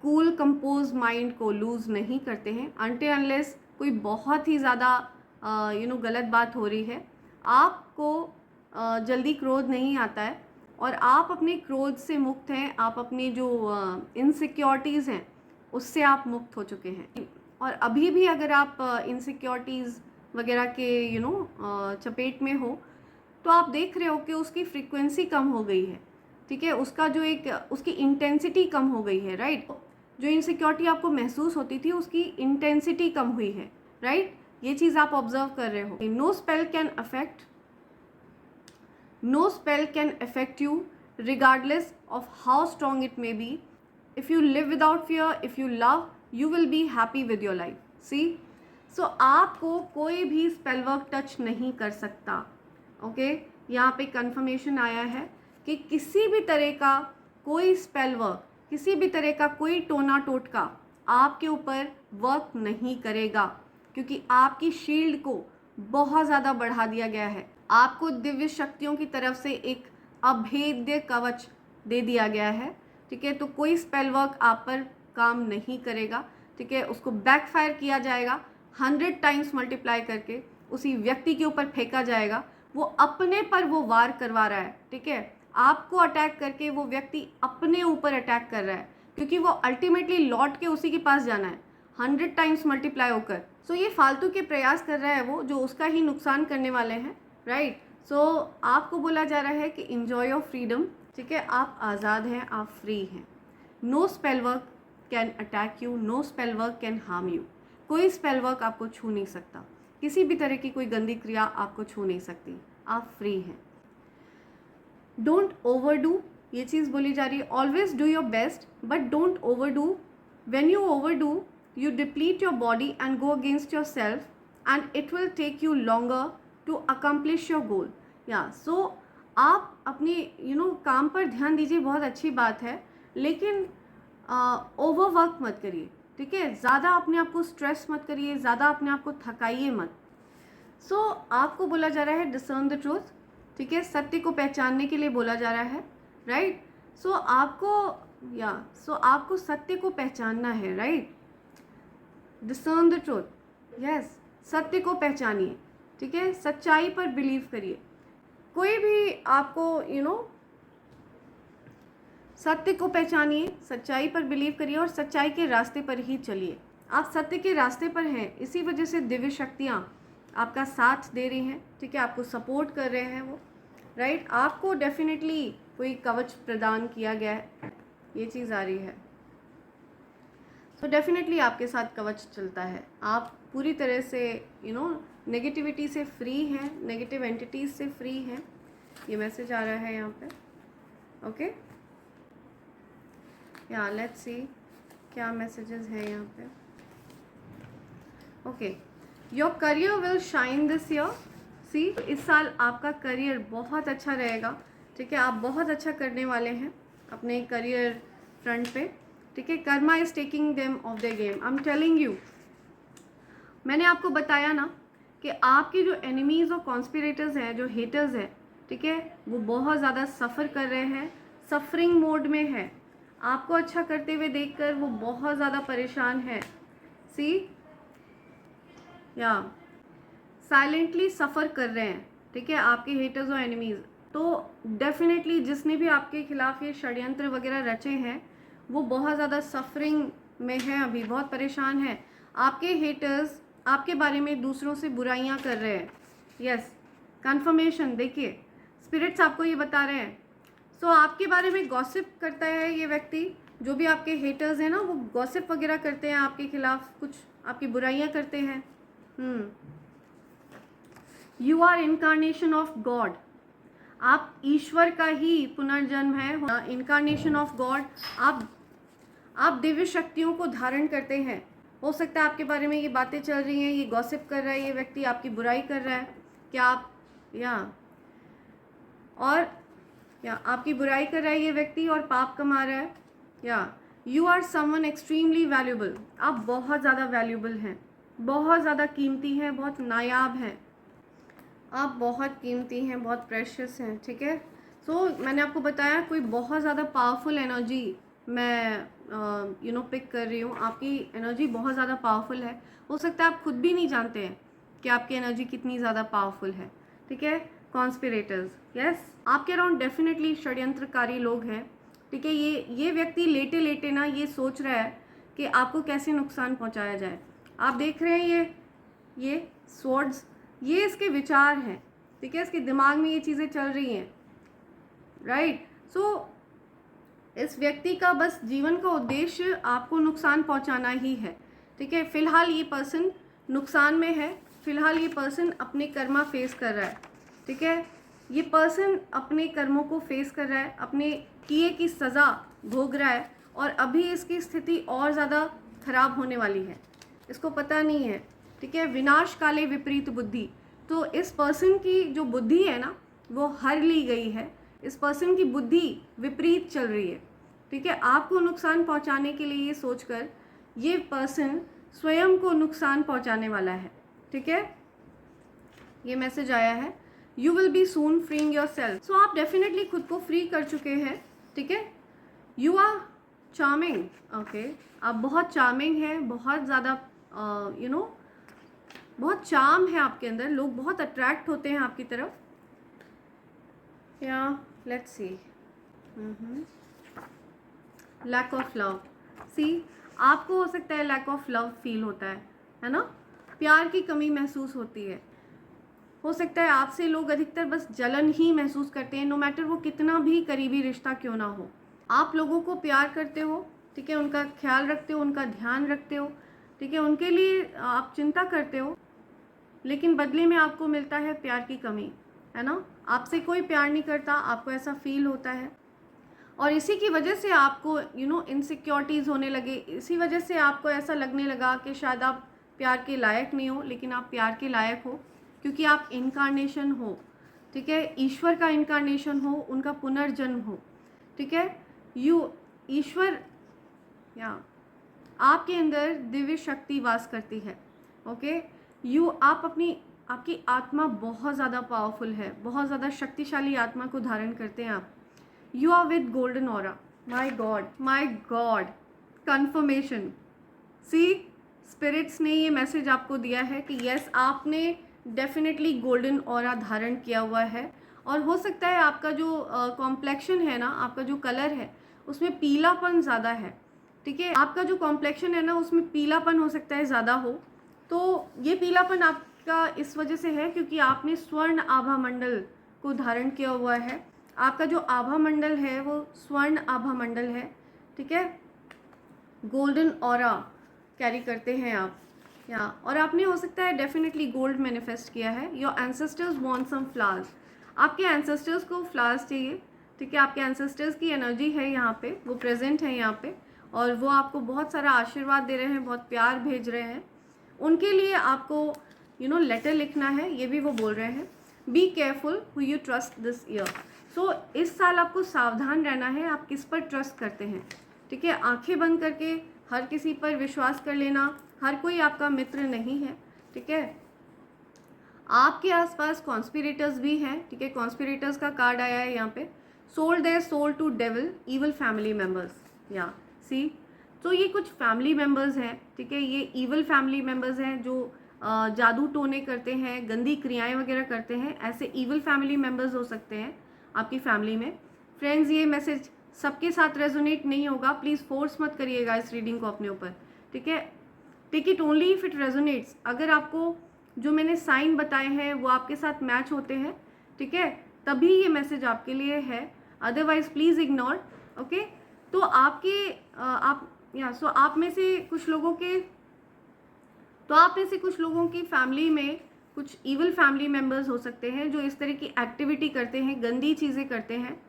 A: कूल कंपोज माइंड को लूज़ नहीं करते हैं अनटिल अनलेस कोई बहुत ही ज़्यादा गलत बात हो रही है। आपको जल्दी क्रोध नहीं आता है और आप अपने क्रोध से मुक्त हैं। आप अपनी जो इनसिक्योरिटीज़ हैं उससे आप मुक्त हो चुके हैं। और अभी भी अगर आप इनसिक्योरिटीज़ वगैरह के चपेट में हो, तो आप देख रहे हो कि उसकी फ्रीक्वेंसी कम हो गई है, ठीक है, उसका जो उसकी इंटेंसिटी कम हो गई है, राइट। जो इनसिक्योरिटी आपको महसूस होती थी उसकी इंटेंसिटी कम हुई है, राइट। ये चीज़ आप ऑब्जर्व कर रहे हो। No spell can affect you regardless of how strong it may be. If you live without fear, if you love, you will be happy with your life. See, so आपको कोई भी spell work touch नहीं कर सकता, okay. यहाँ पे confirmation आया है कि किसी भी तरह का कोई स्पेल वर्क, किसी भी तरह का कोई टोना टोटका आपके ऊपर वर्क नहीं करेगा, क्योंकि आपकी शील्ड को बहुत ज़्यादा बढ़ा दिया गया है। आपको दिव्य शक्तियों की तरफ से एक अभेद्य कवच दे दिया गया है, ठीक है। तो कोई स्पेल वर्क आप पर काम नहीं करेगा, ठीक है। उसको बैकफायर किया जाएगा, 100 टाइम्स मल्टीप्लाई करके उसी व्यक्ति के ऊपर फेंका जाएगा। वो अपने पर वो वार करवा रहा है, ठीक है। आपको अटैक करके वो व्यक्ति अपने ऊपर अटैक कर रहा है, क्योंकि वो अल्टीमेटली लौट के उसी के पास जाना है 100 टाइम्स मल्टीप्लाई होकर। सो ये फालतू के प्रयास कर रहा है वो, जो उसका ही नुकसान करने वाले हैं, राइट। सो आपको बोला जा रहा है कि इंजॉय योर फ्रीडम, ठीक है। आप आज़ाद हैं, आप फ्री हैं। No spell work can attack you, no spell work can harm you. कोई स्पेल वर्क आपको छू नहीं सकता, किसी भी तरह की कोई गंदी क्रिया आपको छू नहीं सकती, आप फ्री हैं। डोंट ओवरडू, ये चीज़ बोली जा रही है। Always do your best but don't overdo. When you overdo you deplete your body and go against yourself and it will take you longer to accomplish your goal. So आप अपने काम पर ध्यान दीजिए, बहुत अच्छी बात है, लेकिन ओवरवर्क मत करिए, ठीक है। ज़्यादा अपने आप को स्ट्रेस मत करिए, ज़्यादा अपने आप को थकाइए मत। आपको बोला जा रहा है डिसर्न द ट्रूथ, ठीक है, सत्य को पहचानने के लिए बोला जा रहा है, राइट। आपको सत्य को पहचानना है, right. Discern the truth, yes, सत्य को पहचानिए, ठीक है। सच्चाई पर बिलीव करिए। कोई भी आपको सत्य को पहचानिए, सच्चाई पर बिलीव करिए और सच्चाई के रास्ते पर ही चलिए। आप सत्य के रास्ते पर हैं, इसी वजह से दिव्य शक्तियाँ आपका साथ दे रही हैं, ठीक है, आपको सपोर्ट कर रहे हैं वो, राइट। आपको डेफिनेटली कोई कवच प्रदान किया गया है, ये चीज़ आ रही है। तो डेफिनेटली आपके साथ कवच चलता है। आप पूरी तरह से नेगेटिविटी से फ्री हैं, नेगेटिव एंटिटीज से फ्री हैं, ये मैसेज आ रहा है यहाँ पे, ओके। लेट्स सी क्या मैसेजेस हैं यहाँ पे। Okay, your career will shine this year. See, इस साल आपका करियर बहुत अच्छा रहेगा, ठीक है। आप बहुत अच्छा करने वाले हैं अपने करियर फ्रंट पे, ठीक है। Karma is taking them of the game, I am telling you. मैंने आपको बताया ना कि आपके जो एनिमीज़ और कॉन्स्पिरेटर्स हैं, जो हेटर्स हैं, ठीक है, वो बहुत ज़्यादा सफ़र कर रहे हैं, सफरिंग मोड में है। आपको अच्छा करते हुए देखकर वो बहुत ज़्यादा परेशान है। सी, साइलेंटली सफ़र कर रहे हैं, ठीक है, आपके हेटर्स और एनिमीज़। तो डेफिनेटली जिसने भी आपके खिलाफ़ ये षड्यंत्र वगैरह रचे हैं, वो बहुत ज़्यादा सफरिंग में है, अभी बहुत परेशान है। आपके हेटर्स आपके बारे में दूसरों से बुराइयां कर रहे हैं, यस, कंफर्मेशन देखिए, स्पिरिट्स आपको ये बता रहे हैं। आपके बारे में गॉसिप करता है ये व्यक्ति, जो भी आपके हेटर्स हैं ना, वो गॉसिप वगैरह करते हैं आपके खिलाफ, कुछ आपकी बुराइयां करते हैं। You are incarnation of god, आप ईश्वर का ही पुनर्जन्म है, इनकारनेशन ऑफ गॉड। आप दिव्य शक्तियों को धारण करते हैं। हो सकता है आपके बारे में ये बातें चल रही हैं, ये गॉसिप कर रहा है ये व्यक्ति, आपकी बुराई कर रहा है, क्या आप आपकी बुराई कर रहा है ये व्यक्ति और पाप कमा रहा है। You are someone extremely valuable, आप बहुत ज़्यादा वैल्यूबल हैं, बहुत ज़्यादा कीमती हैं, बहुत नायाब हैं, आप बहुत कीमती हैं, बहुत प्रेशियस हैं, ठीक है। मैंने आपको बताया कोई बहुत ज़्यादा पावरफुल एनर्जी मैं पिक कर रही हूँ। आपकी एनर्जी बहुत ज़्यादा पावरफुल है, हो सकता है आप खुद भी नहीं जानते हैं कि आपकी एनर्जी कितनी ज़्यादा पावरफुल है, ठीक है। कॉन्स्पिरेटर्स, यस, आपके अराउंड डेफिनेटली षड्यंत्रकारी लोग हैं, ठीक है। ये व्यक्ति लेटे लेटे ना ये सोच रहा है कि आपको कैसे नुकसान पहुँचाया जाए। आप देख रहे हैं ये स्वॉर्ड्स, ये इसके विचार हैं, ठीक है, इसके दिमाग में ये चीज़ें चल रही हैं, राइट। इस व्यक्ति का बस जीवन का उद्देश्य आपको नुकसान पहुंचाना ही है, ठीक है। फिलहाल ये पर्सन नुकसान में है, फिलहाल ये पर्सन अपने कर्मा फेस कर रहा है, ठीक है। ये पर्सन अपने कर्मों को फेस कर रहा है, अपने किए की सज़ा भोग रहा है, और अभी इसकी स्थिति और ज़्यादा खराब होने वाली है, इसको पता नहीं है, ठीक है। विनाश काले विपरीत बुद्धि, तो इस पर्सन की जो बुद्धि है ना वो हर ली गई है, इस पर्सन की बुद्धि विपरीत चल रही है, ठीक है। आपको नुकसान पहुंचाने के लिए ये सोचकर ये पर्सन स्वयं को नुकसान पहुंचाने वाला है, ठीक है। ये मैसेज आया है, you will B soon freeing your self. आप डेफिनेटली खुद को फ्री कर चुके हैं, ठीक है। यू आर चार्मिंग, ओके, आप बहुत चार्मिंग हैं, बहुत ज़्यादा बहुत चार्म है आपके अंदर, लोग बहुत अट्रैक्ट होते हैं आपकी तरफ, या let's see, lack of love. See, आपको हो सकता है लैक ऑफ लव फील होता है ना, प्यार की कमी महसूस होती है। हो सकता है आपसे लोग अधिकतर बस जलन ही महसूस करते हैं, नो मैटर वो कितना भी करीबी रिश्ता क्यों ना हो। आप लोगों को प्यार करते हो, ठीक है, उनका ख्याल रखते हो, उनका ध्यान रखते हो, ठीक है, उनके लिए आप चिंता करते हो, लेकिन बदले में आपको मिलता है प्यार की कमी, है ना। आपसे कोई प्यार नहीं करता, आपको ऐसा फील होता है, और इसी की वजह से आपको इनसिक्योरिटीज़ होने लगे। इसी वजह से आपको ऐसा लगने लगा कि शायद आप प्यार के लायक नहीं हो, लेकिन आप प्यार के लायक हो, क्योंकि आप इनकारनेशन हो, ठीक है, ईश्वर का इनकारनेशन हो, उनका पुनर्जन्म हो, ठीक है। ईश्वर या आपके अंदर दिव्य शक्ति वास करती है, ओके। आपकी आत्मा बहुत ज़्यादा पावरफुल है, बहुत ज़्यादा शक्तिशाली आत्मा को धारण करते हैं आप। You are with golden aura. My god, confirmation. See, spirits ने ये मैसेज आपको दिया है कि यस, आपने डेफिनेटली गोल्डन ऑरा धारण किया हुआ है, और हो सकता है आपका जो कॉम्प्लेक्शन है ना, आपका जो कलर है उसमें पीलापन ज़्यादा है, ठीक है। आपका जो कॉम्प्लेक्शन है ना उसमें पीलापन हो सकता है ज़्यादा हो। तो ये पीलापन आपका इस वजह से है क्योंकि आपने स्वर्ण आभा मंडल को धारण किया हुआ है। आपका जो आभा मंडल है वो स्वर्ण आभा मंडल है, ठीक है, गोल्डन ऑरा कैरी करते हैं आप, या और आपने हो सकता है डेफिनेटली गोल्ड मैनिफेस्ट किया है। Your ancestors want some flowers. आपके एंसेस्टर्स को फ्लावर्स चाहिए, ठीक है, आपके एंसेस्टर्स की एनर्जी है यहाँ पे, वो प्रेजेंट है यहाँ पे, और वो आपको बहुत सारा आशीर्वाद दे रहे हैं, बहुत प्यार भेज रहे हैं। उनके लिए आपको लेटर लिखना है, ये भी वो बोल रहे हैं। Be careful who you trust this year. So इस साल आपको सावधान रहना है, आप किस पर ट्रस्ट करते हैं, ठीक है। आंखें बंद करके हर किसी पर विश्वास कर लेना, हर कोई आपका मित्र नहीं है, ठीक है। आपके आसपास कॉन्स्पिरेटर्स भी हैं, ठीक है, कॉन्स्पिरेटर्स का कार्ड आया है यहाँ पे। Sold their soul to devil evil family members, या सी, तो ये कुछ फैमिली मेम्बर्स हैं, ठीक है, ये इवल फैमिली मेम्बर्स हैं जो जादू टोने करते हैं, गंदी क्रियाएं वगैरह करते हैं। ऐसे इवल फैमिली मेम्बर्स हो सकते हैं आपकी फैमिली में। फ्रेंड्स, ये मैसेज सबके साथ रेजोनेट नहीं होगा, प्लीज़ फोर्स मत करिएगा इस रीडिंग को अपने ऊपर, ठीक है। Take it only if it resonates. अगर आपको जो मैंने साइन बताए हैं वो आपके साथ मैच होते हैं, ठीक है, तभी ये मैसेज आपके लिए है, अदरवाइज प्लीज़ इग्नोर, ओके। तो आप में से कुछ लोगों की फैमिली में कुछ इवल फैमिली मेम्बर्स हो सकते हैं जो इस तरह की एक्टिविटी करते हैं, गंदी चीज़ें करते हैं,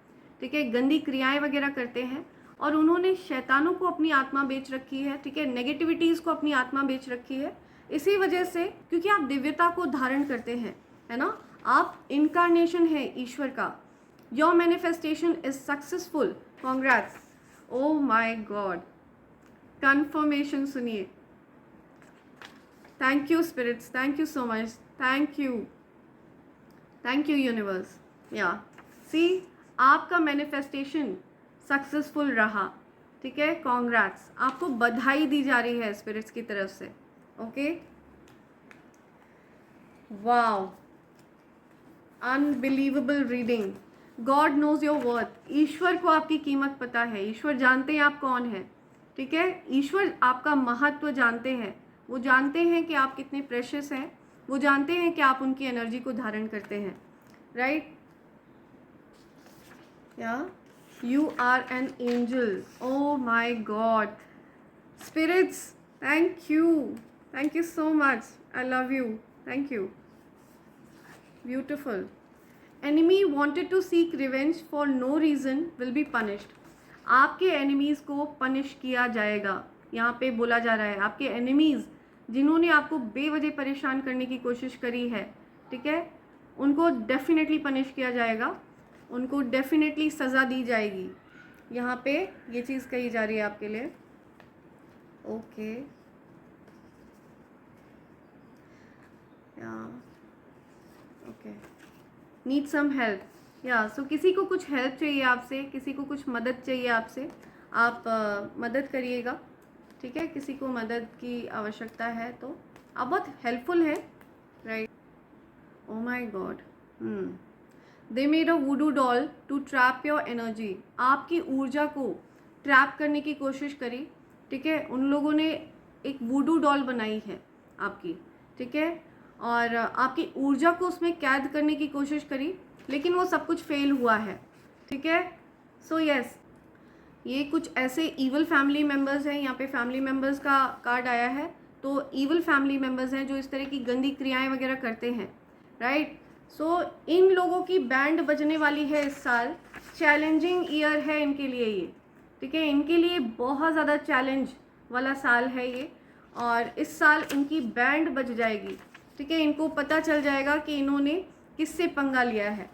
A: ठीक है, गंदी क्रियाएं वगैरह करते हैं, और उन्होंने शैतानों को अपनी आत्मा बेच रखी है, ठीक है, नेगेटिविटीज़ को अपनी आत्मा बेच रखी है। इसी वजह से, क्योंकि आप दिव्यता को धारण करते हैं, है ना, आप इनकारनेशन है ईश्वर का। Your manifestation is successful, congrats. Oh my god, confirmation सुनिए। Thank you spirits, thank you so much, thank you universe. Yeah see, आपका मैनिफेस्टेशन सक्सेसफुल रहा, ठीक है, कॉन्ग्रेट्स, आपको बधाई दी जा रही है स्पिरिट्स की तरफ से, okay. Wow, unbelievable reading. God knows your worth. ईश्वर को आपकी कीमत पता है, ईश्वर जानते हैं आप कौन है, ठीक है, ईश्वर आपका महत्व जानते हैं, वो जानते हैं कि आप कितने प्रेशियस हैं, वो जानते हैं कि आप उनकी एनर्जी को धारण करते हैं, राइट। या you are an angel. Oh my god, spirits, thank you so much, I love you, thank you, beautiful. Enemy wanted to seek revenge for no reason will be punished. आपके enemies को punish किया जाएगा, यहाँ पे बोला जा रहा है। आपके एनिमीज़ जिन्होंने आपको बेवजह परेशान करने की कोशिश करी है, ठीक है, उनको डेफिनेटली पनिश किया जाएगा, उनको डेफिनेटली सज़ा दी जाएगी। यहाँ पे ये चीज़ कही जा रही है आपके लिए, okay. Okay, need some help, या सो किसी को कुछ हेल्प चाहिए आपसे, किसी को कुछ मदद चाहिए आपसे, आप मदद करिएगा, ठीक है, किसी को मदद की आवश्यकता है तो आप बहुत हेल्पफुल है, right. Oh my god, they made a voodoo doll to trap your energy, आपकी ऊर्जा को ट्रैप करने की कोशिश करी, ठीक है। उन लोगों ने एक वुडू डॉल बनाई है आपकी, ठीक है, और आपकी ऊर्जा को उसमें कैद करने की कोशिश करी, लेकिन वो सब कुछ फेल हुआ है, ठीक है। सो यस, ये कुछ ऐसे ईवल फैमिली मेम्बर्स हैं, यहाँ पे फैमिली मेम्बर्स का कार्ड आया है, तो ईवल फैमिली मेम्बर्स हैं जो इस तरह की गंदी क्रियाएं वगैरह करते हैं, राइट। सो इन लोगों की बैंड बजने वाली है इस साल, चैलेंजिंग ईयर है इनके लिए ये, ठीक है। इनके लिए बहुत ज़्यादा चैलेंज वाला साल है ये, और इस साल इनकी बैंड बज जाएगी, ठीक है। इनको पता चल जाएगा कि इन्होंने किससे पंगा लिया है।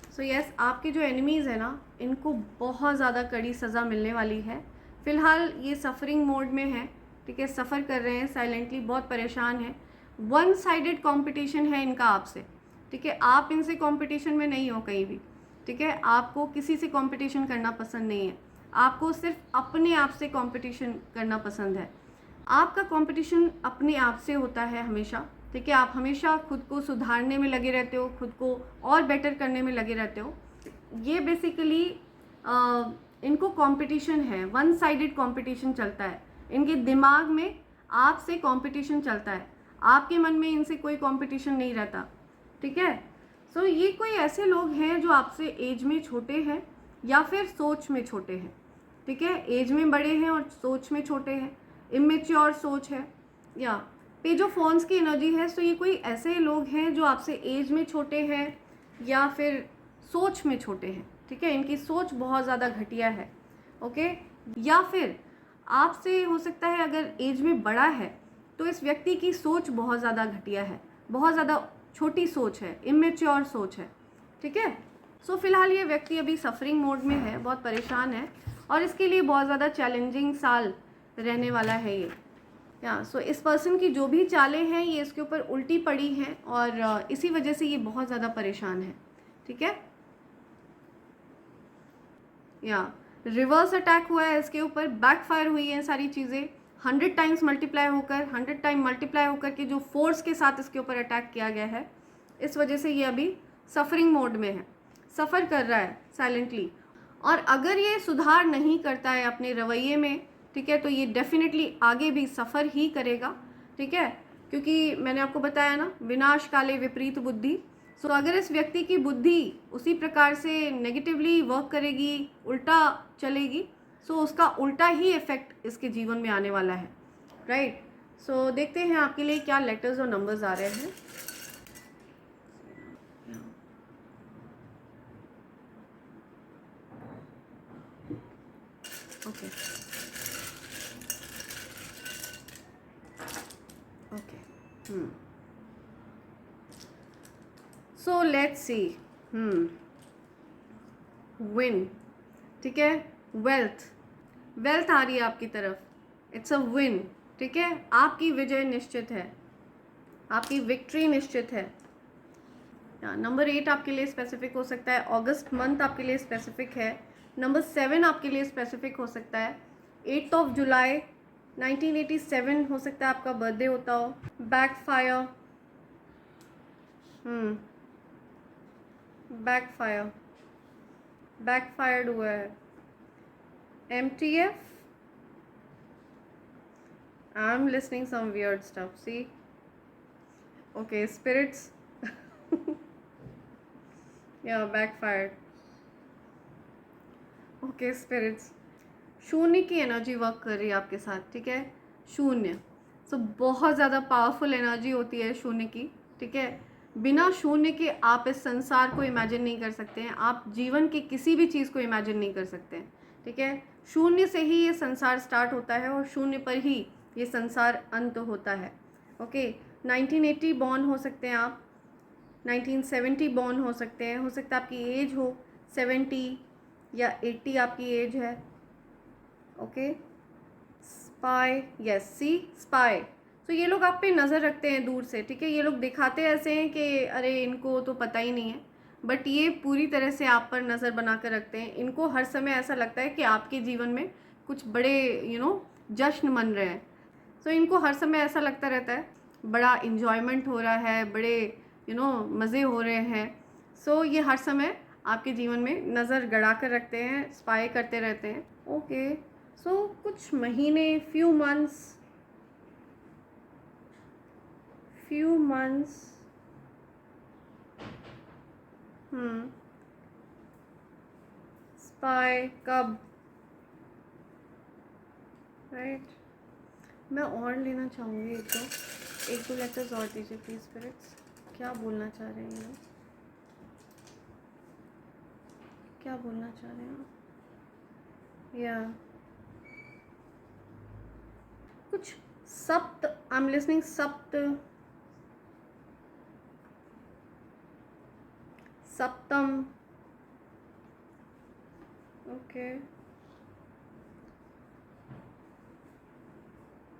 A: सो यस, आपके जो एनिमीज़ हैं ना, इनको बहुत ज़्यादा कड़ी सज़ा मिलने वाली है। फ़िलहाल ये सफ़रिंग मोड में है, ठीक है, सफ़र कर रहे हैं साइलेंटली, बहुत परेशान हैं। वन साइडेड कॉम्पिटिशन है इनका आपसे, ठीक है। आप इनसे कॉम्पिटिशन में नहीं हो कहीं भी, ठीक है। आपको किसी से कॉम्पिटिशन करना पसंद नहीं है, आपको सिर्फ अपने आप से कॉम्पिटिशन करना पसंद है। आपका कॉम्पिटिशन अपने आप से होता है हमेशा, ठीक है। आप हमेशा खुद को सुधारने में लगे रहते हो, खुद को और बेटर करने में लगे रहते हो। ये बेसिकली इनको कंपटीशन है, वन साइडेड कंपटीशन चलता है इनके दिमाग में, आपसे कंपटीशन चलता है, आपके मन में इनसे कोई कंपटीशन नहीं रहता, ठीक है। सो ये कोई ऐसे लोग हैं जो आपसे एज में छोटे हैं या फिर सोच में छोटे हैं, ठीक है। एज में बड़े हैं और सोच में छोटे हैं, इमेच्योर सोच है, या पेज ऑफ फोन्स की एनर्जी है। सो ये कोई ऐसे लोग हैं जो आपसे एज में छोटे हैं या फिर सोच में छोटे हैं, ठीक है। इनकी सोच बहुत ज़्यादा घटिया है, ओके। या फिर आपसे हो सकता है अगर एज में बड़ा है तो इस व्यक्ति की सोच बहुत ज़्यादा घटिया है, बहुत ज़्यादा छोटी सोच है, इमेच्योर सोच है, ठीक है। सो फिलहाल ये व्यक्ति अभी सफरिंग मोड में है, बहुत परेशान है, और इसके लिए बहुत ज़्यादा चैलेंजिंग साल रहने वाला है ये, या सो इस पर्सन की जो भी चालें हैं ये इसके ऊपर उल्टी पड़ी हैं, और इसी वजह से ये बहुत ज़्यादा परेशान है, ठीक है। या रिवर्स अटैक हुआ है इसके ऊपर, बैकफायर हुई है सारी चीज़ें, 100 टाइम्स मल्टीप्लाई होकर, 100 टाइम मल्टीप्लाई होकर के जो फोर्स के साथ इसके ऊपर अटैक किया गया है, इस वजह से ये अभी सफरिंग मोड में है, सफ़र कर रहा है साइलेंटली। और अगर ये सुधार नहीं करता है अपने रवैये में, ठीक है, तो ये डेफिनेटली आगे भी सफ़र ही करेगा, ठीक है। क्योंकि मैंने आपको बताया ना, विनाश काले विपरीत बुद्धि। सो अगर इस व्यक्ति की बुद्धि उसी प्रकार से नेगेटिवली वर्क करेगी, उल्टा चलेगी, सो उसका उल्टा ही इफेक्ट इसके जीवन में आने वाला है, राइट। सो देखते हैं आपके लिए क्या लेटर्स और नंबर्स आ रहे हैं। Okay okay, so let's see, win, ठीक है, वेल्थ, वेल्थ आ रही है आपकी तरफ, इट्स अ विन, ठीक है। आपकी विजय निश्चित है, आपकी विक्ट्री निश्चित है। नंबर 8 आपके लिए स्पेसिफिक हो सकता है, अगस्त मंथ आपके लिए स्पेसिफिक है। नंबर 7 आपके लिए स्पेसिफिक हो सकता है, 8 ऑफ जुलाई 1987 हो सकता है आपका बर्थडे होता हो। बैकफायर, बैकफायर, बैकफायर्ड हुआ है। MTF, I'm listening some weird stuff, see? Okay, spirits. Yeah, backfired. Okay, spirits. शून्य की एनर्जी वर्क कर रही है आपके साथ, ठीक है। शून्य, सो बहुत ज़्यादा पावरफुल एनर्जी होती है शून्य की, ठीक है। बिना शून्य के आप इस संसार को इमेजिन नहीं कर सकते हैं, आप जीवन की किसी भी चीज़ को इमेजिन नहीं कर सकते हैं, ठीक है। शून्य से ही ये संसार स्टार्ट होता है और शून्य पर ही ये संसार अंत होता है, ओके। 1980 बॉर्न हो सकते हैं आप, 1970 बॉर्न हो सकते हैं, हो सकता है आपकी एज हो 70 या 80 आपकी एज है, ओके। स्पाई, यस, सी, स्पाई। तो ये लोग आप पे नज़र रखते हैं दूर से, ठीक है। ये लोग दिखाते ऐसे हैं कि अरे इनको तो पता ही नहीं है, बट ये पूरी तरह से आप पर नज़र बना कर रखते हैं। इनको हर समय ऐसा लगता है कि आपके जीवन में कुछ बड़े जश्न मन रहे हैं। सो इनको हर समय ऐसा लगता रहता है बड़ा इन्जॉयमेंट हो रहा है, बड़े मज़े हो रहे हैं। सो ये हर समय आपके जीवन में नज़र गड़ा कर रखते हैं, स्पाई करते रहते हैं। ओके, सो कुछ महीने, फ्यू मंथ्स स्पाई कब, राइट। मैं और लेना चाहूँगी एक दो लेटर्स और दीजिए प्लीज स्पिरिट्स। क्या बोलना चाह रहे हैं, क्या बोलना चाह रहे हैं या कुछ सप्त, आई एम लिसनिंग सप्त, सप्तम। ओके,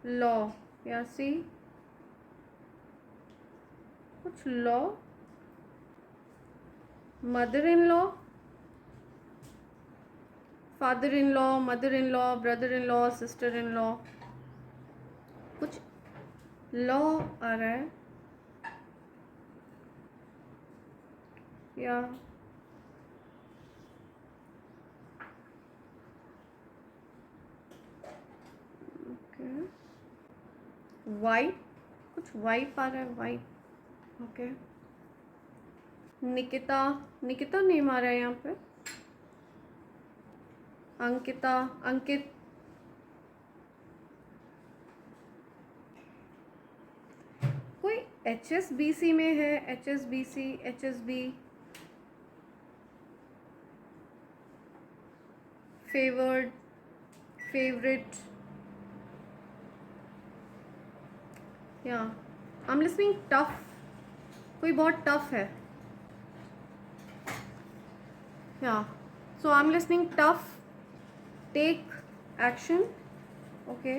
A: लॉ या सी, कुछ law, mother in law, father in law, mother in law, brother in law, sister in law, कुछ लॉ आ रहा है या ओके, वाइफ, कुछ वाइफ आ रहा है, wife. Okay, Nikita, Nikita name आ रहा है यहाँ पे, अंकिता, अंकित, कोई HSBC में है, HSBC, HSB, फेवर्ड, फेवरेट, या आई एम लिसनिंग टफ, कोई बहुत टफ है, yeah so I am listening tough, take action. Okay,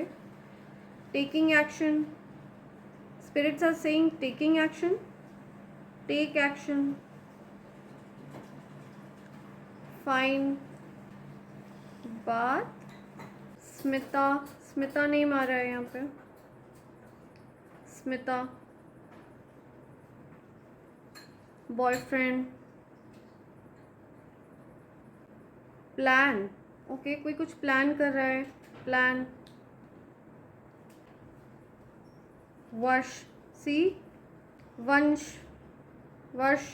A: taking action, spirits are saying taking action, take action, fine, बात, स्मिता, स्मिता नेम आ रहा है यहाँ पे, स्मिता, बॉयफ्रेंड, प्लान। ओके, कोई कुछ प्लान कर रहा है, प्लान, वश, सी, वंश, वश,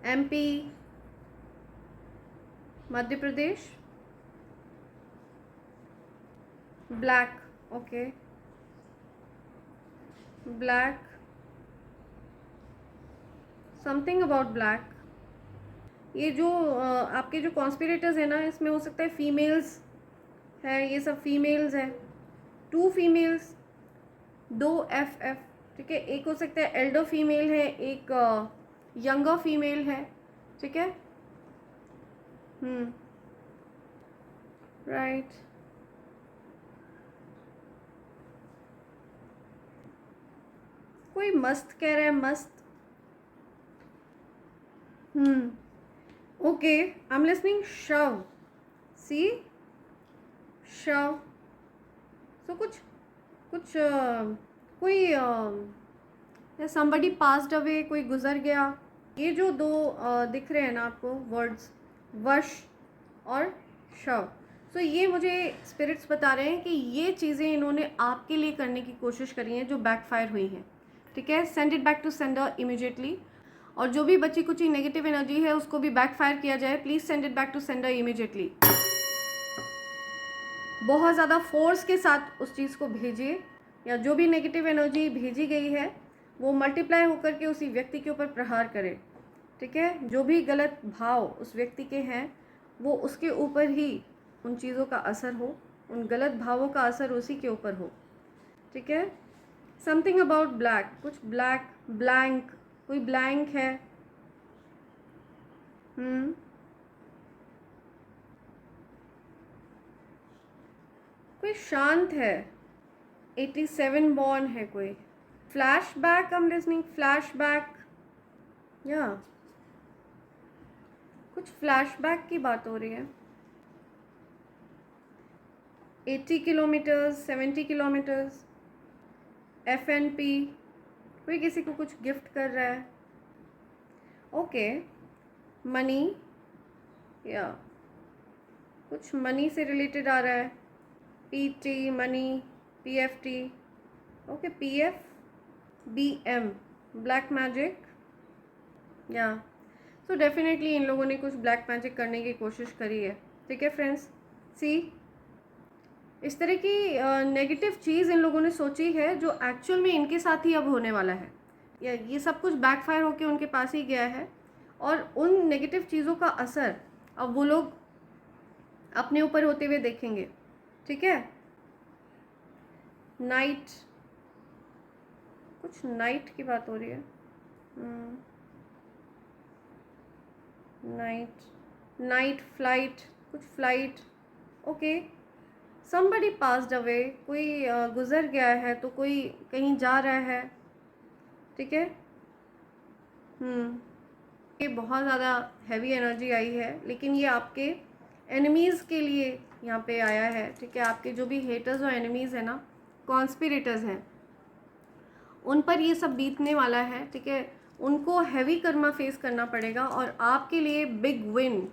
A: MP, Madhya Pradesh, black. Okay, black, something about black. ये जो आपके जो कॉन्स्पिरेटर्स है ना, इसमें हो सकता है फीमेल्स है, ये सब फीमेल्स है, 2 फीमेल्स, 2 FF, ठीक है। एक हो सकता है एल्डर फीमेल है, एक यंगर फीमेल है, ठीक है। राइट, कोई मस्त कह रहा है, मस्त। ओके, आई एम लिसनिंग शव, सी, शव। सो कुछ कोई somebody passed away, कोई गुजर गया। ये जो दो दिख रहे हैं ना आपको वर्ड्स, वश और शव, सो ये मुझे स्पिरिट्स बता रहे हैं कि ये चीज़ें इन्होंने आपके लिए करने की कोशिश करी हैं जो बैकफायर हुई हैं, ठीक है। Send it back to sender immediately. और जो भी बची कुची नेगेटिव एनर्जी है उसको भी बैकफायर किया जाए, please send it back to sender immediately. बहुत ज़्यादा फोर्स के साथ उस चीज़ को भेजिए, या जो भी नेगेटिव एनर्जी भेजी गई है वो मल्टीप्लाई होकर के उसी व्यक्ति के ऊपर प्रहार करे, ठीक है। जो भी गलत भाव उस व्यक्ति के हैं वो उसके ऊपर ही उन चीज़ों का असर हो, उन गलत भावों का असर उसी के ऊपर हो, ठीक है। समथिंग अबाउट ब्लैक, कुछ ब्लैक, ब्लैंक, कोई ब्लैंक है। कोई शांत है, 87 बॉर्न है कोई। Flashback, I am listening flashback, या कुछ फ्लैशबैक की बात हो रही है। 80 किलोमीटर्स, 70 किलोमीटर्स, FNP, कोई किसी को कुछ गिफ्ट कर रहा है, ओके, मनी, या कुछ मनी से रिलेटेड आ रहा है, PT money, PFT, okay, PFBM black magic, या तो डेफिनेटली इन लोगों ने कुछ ब्लैक मैजिक करने की कोशिश करी है, ठीक है फ्रेंड्स। सी, इस तरह की नेगेटिव चीज़ इन लोगों ने सोची है जो एक्चुअल में इनके साथ ही अब होने वाला है, या ये सब कुछ बैकफायर होके उनके पास ही गया है, और उन नेगेटिव चीज़ों का असर अब वो लोग अपने ऊपर होते हुए देखेंगे, ठीक है। नाइट, कुछ नाइट की बात हो रही है, नाइट फ्लाइट, कुछ flight, okay, somebody passed away, कोई गुज़र गया है, तो कोई कहीं जा रहा है, ठीक है। ये बहुत ज़्यादा हैवी एनर्जी आई है, लेकिन ये आपके एनिमीज़ के लिए यहाँ पे आया है, ठीक है। आपके जो भी हेटर्स और एनिमीज़ हैं ना, कॉन्स्पिरेटर्स हैं, उन पर ये सब बीतने वाला है, ठीक है। उनको हैवी कर्मा फेस करना पड़ेगा और आपके लिए बिग विन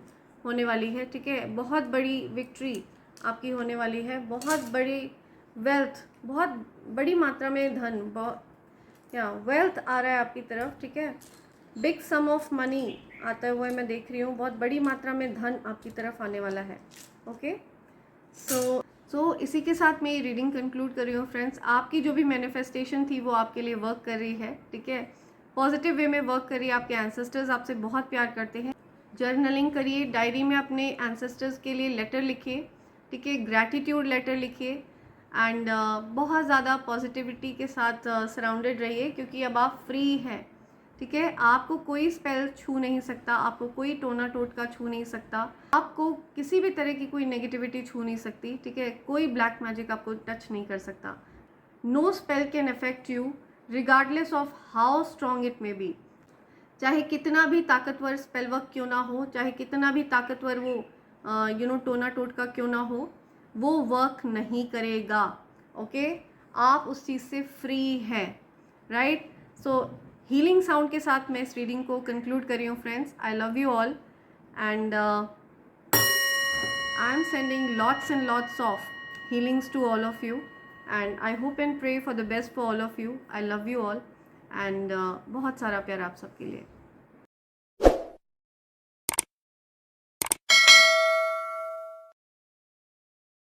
A: होने वाली है, ठीक है। बहुत बड़ी विक्ट्री आपकी होने वाली है, बहुत बड़ी वेल्थ, बहुत बड़ी मात्रा में धन, या वेल्थ आ रहा है आपकी तरफ, ठीक है। बिग सम ऑफ मनी आता हुआ मैं देख रही हूँ, बहुत बड़ी मात्रा में धन आपकी तरफ आने वाला है, ओके। सो इसी के साथ मैं ये रीडिंग कंक्लूड कर रही हूँ फ्रेंड्स। आपकी जो भी मैनिफेस्टेशन थी वो आपके लिए वर्क कर रही है, ठीक है, पॉजिटिव वे में वर्क कर रही है। आपके एंसेस्टर्स आपसे बहुत प्यार करते हैं। जर्नलिंग करिए, डायरी में अपने एंसेस्टर्स के लिए लेटर लिखिए, ठीक है, ग्रैटिट्यूड लेटर लिखिए, एंड बहुत ज़्यादा पॉजिटिविटी के साथ सराउंडेड रहिए, क्योंकि अब आप फ्री हैं, ठीक है। आपको कोई स्पेल छू नहीं सकता, आपको कोई टोना टोटका छू नहीं सकता, आपको किसी भी तरह की कोई नेगेटिविटी छू नहीं सकती, ठीक है। कोई ब्लैक मैजिक आपको टच नहीं कर सकता। No spell can affect you regardless of how strong it may be. चाहे कितना भी ताकतवर स्पेल वर्क क्यों ना हो, चाहे कितना भी ताकतवर वो टोना टोटका क्यों ना हो, वो वर्क नहीं करेगा, ओके। आप उस चीज़ से फ्री हैं, राइट। सो हीलिंग साउंड के साथ मैं इस रीडिंग को कंक्लूड कर रही हूँ friends. I love you all, and I am sending lots and lots of healings to all of you, and I hope and pray for the best for all of you. I love you all, and बहुत सारा प्यार आप सबके लिए।